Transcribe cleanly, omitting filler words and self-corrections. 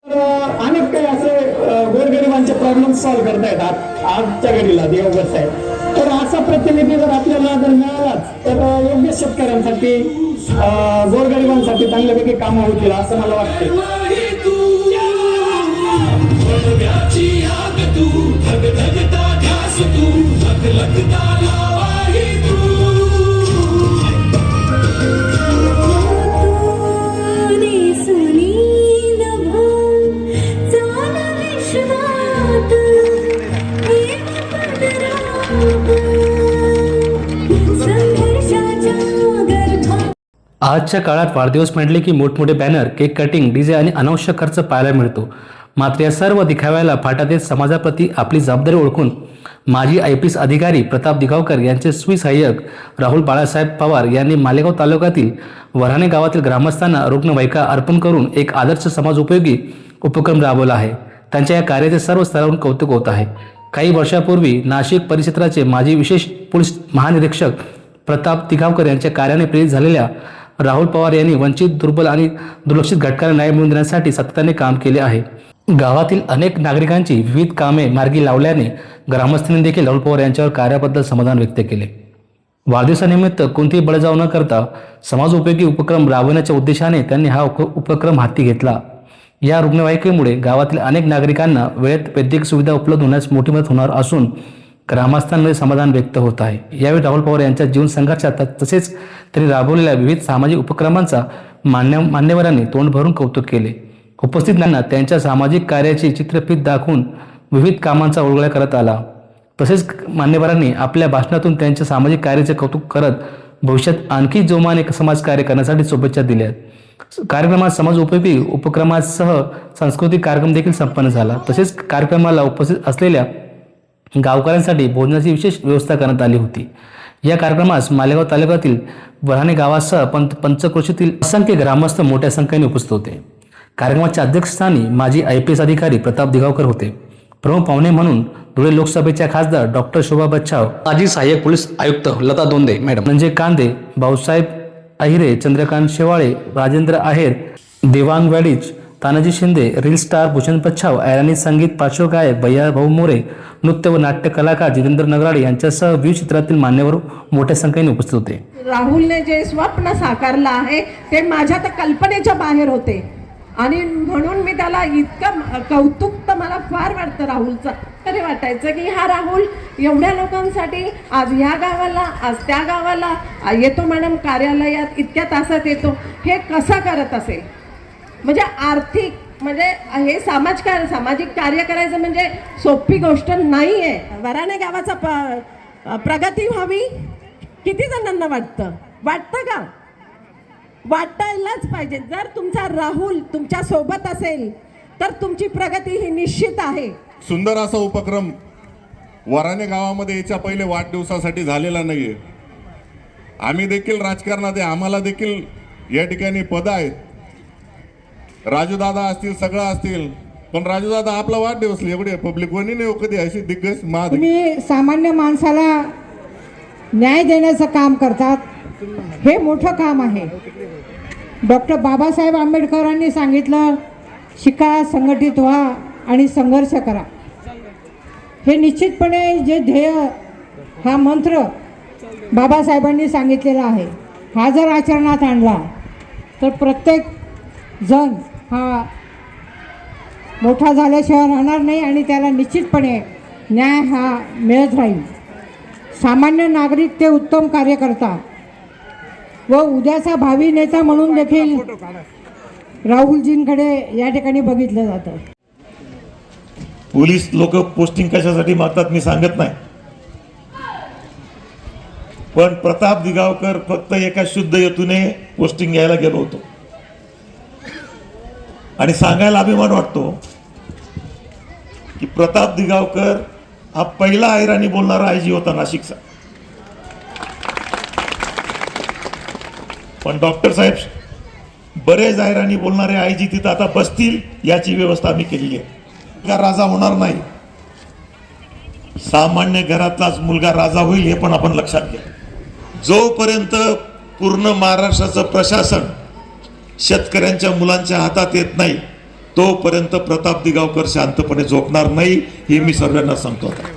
अनेक काही असे गोरगरिबांचे प्रॉब्लेम सॉल्व्ह करता येतात आजच्या घडीला देवघर साहेब. तर असा प्रतिनिधी जर आपल्याला जर मिळालाच तर योग्य शेतकऱ्यांसाठी गोरगरिबांसाठी चांगल्यापैकी कामं होतील असं मला वाटतं. आजच्या काळात वाढदिवस म्हटले की मोठमोठे बॅनर, केक कटिंग, डीजे आणि अनावश्यक खर्च पाहायला मिळतो. मात्र या सर्व दिखाव्याला फाटा देत समाजाप्रती आपली जबाबदारी ओळखून माजी IPS अधिकारी प्रताप दिगावकर यांचे सुविसहाय्यक राहुल बाळासाहेब पवार यांनी मालेगाव तालुक्यातील वऱ्हाणे गावातील ग्रामस्थांना रुग्णवाहिका अर्पण करून एक आदर्श समाजोपयोगी उपक्रम राबवला आहे. त्यांच्या या कार्याचे सर्व स्तरावरून कौतुक होत आहे. काही वर्षापूर्वी नाशिक परिक्षेत्राचे माजी विशेष पोलीस महानिरीक्षक प्रताप दिगावकर यांच्या कार्याने प्रेरित झालेल्या राहुल पवार यांनी वंचित, दुर्बल आणि दुर्लक्षित घटकांना न्याय मिळवून देण्यासाठी सातत्याने काम केले आहे. गावातील अनेक नागरिकांची विविध कामे मार्गी लावल्याने ग्रामस्थांनी देखील राहुल पवार यांच्यावर कार्याबद्दल समाधान व्यक्त केले. वाढदिवसानिमित्त कोणतीही बळजाव न करता समाजोपयोगी उपक्रम राबवण्याच्या उद्देशाने त्यांनी हा उपक्रम हाती घेतला. या रुग्णवाहिकेमुळे गावातील अनेक नागरिकांना वेळेत वैद्यकीय सुविधा उपलब्ध होण्यास मोठी मदत होणार असून ग्रामस्थांमध्ये समाधान व्यक्त होत आहे. यावेळी राहुल पवार यांच्या जीवन संघर्षात तसेच त्यांनी राबवलेल्या विविध सामाजिक उपक्रमांचा मान्यवरांनी तोंड भरून कौतुक केले. उपस्थितांना त्यांच्या सामाजिक कार्याची चित्रफित दाखवून विविध कामांचा उलगडा करत आला. तसेच मान्यवरांनी आपल्या भाषणातून त्यांच्या सामाजिक कार्याचे कौतुक करत भविष्यात आणखी जोमाने समाजकार्य करण्यासाठी शुभेच्छा दिल्या. कार्यक्रमात समाजोपयोगी उपक्रमासह सांस्कृतिक कार्यक्रम देखील संपन्न झाला. तसेच कार्यक्रमाला उपस्थित असलेल्या गावकऱ्यांसाठी भोजनाची विशेष व्यवस्था करण्यात आली होती. या कार्यक्रमास मालेगाव तालुक्यातील वऱ्हाणे गावासह पंचक्रोशीतील असंख्य ग्रामस्थ मोठ्या संख्येने उपस्थित होते. कार्यक्रमाच्या अध्यक्षस्थानी माजी IPS अधिकारी प्रताप दिगावकर होते. प्रमुख पाहुणे म्हणून धुळे लोकसभेच्या खासदार डॉक्टर शोभा बच्छाव, माजी सहाय्यक पोलीस आयुक्त लता दोंदे मॅडम, संजय कांदे, भाऊसाहेब अहिरे, चंद्रकांत शेवाळे, राजेंद्र आहेर, देवांग वॅडीज, तानाजी शिंदे, रील स्टार भूषण बच्छाव, ऐराणी संगीत पार्श्वगायक भैया भाऊ मोरे, नृत्य व नाट्य कलाकार जितेंद्र नगराडे यांच्यासह विविध क्षेत्रातील मान्यवर मोठ्या संख्येने उपस्थित होते. राहुलने जे स्वप्न साकारलं आहे ते माझ्या तर कल्पनेच्या बाहेर होते आणि म्हणून मी त्याला इतकं कौतुक तर मला फार वाटतं राहुलचं. तरी वाटायचं की हा राहुल एवढ्या लोकांसाठी आज ह्या गावाला, आज त्या गावाला येतो, मॅडम कार्यालयात इतक्या तासात येतो, हे कसं करत असेल. म्हणजे आर्थिक म्हणजे हे सामाजिक कार्य करायचं म्हणजे सोपी गोष्ट नाही आहे. वऱ्हाणे गावाचा प्रगती व्हावी किती जणांना वाटतं का? वाटायलाच पाहिजे. जर तुमचा राहुल तुमच्या सोबत असेल तर तुमची प्रगती ही निश्चित आहे. सुंदर असा उपक्रम वऱ्हाणे गावामध्ये याच्या पहिले वाढदिवसासाठी झालेला नाहीये. आम्ही देखील राजकारणात आहे, आम्हाला देखील या ठिकाणी पद आहेत. राजूदादा असतील, सगळं असतील, पण राजूदादा आपला वाढदिवस एवढे पब्लिक वनी नाही कधी अशी दिग्गज तुम्ही सामान्य माणसाला न्याय देण्याचं काम करतात, हे मोठं काम आहे. डॉक्टर बाबासाहेब आंबेडकरांनी सांगितलं, शिका, संघटित व्हा आणि संघर्ष करा. हे निश्चितपणे जे ध्येय, हा मंत्र बाबासाहेबांनी सांगितलेला आहे, हा जर आचरणात आणला तर प्रत्येक जण हा मोठा झाल्याशिवाय राहणार नाही आणि त्याला निश्चितपणे न्याय हा मिळत राहील. सामान्य नागरिक ते उत्तम कार्य करतात व उद्याचा भावी नेता म्हणून देखील राहुलजींकडे या ठिकाणी बघितलं जातं. पोलीस लोक पोस्टिंग कशासाठी मागतात मी सांगत नाही, पण प्रताप दिगावकर फक्त एका शुद्ध हेतूने पोस्टिंग घ्यायला गेलो होतो आणि सांगायला अभिमान वाटतो की प्रताप दिगावकर हा पहिला ऐराणी बोलणारा IG होता नाशिकचा. पण डॉक्टर साहेब बरेच ऐराणी बोलणारे IG तिथं आता बसतील याची व्यवस्था आम्ही केलेली आहे. मुलगा राजा होणार नाही, सामान्य घरातलाच मुलगा राजा होईल हे पण आपण लक्षात घ्या. जोपर्यंत पूर्ण महाराष्ट्राचं प्रशासन शेतकऱ्यांच्या मुलांच्या हातात येत नाही तोपर्यंत प्रताप दिगावकर शांतपणे झोपणार नाही हे मी सर्वांना सांगतो आता.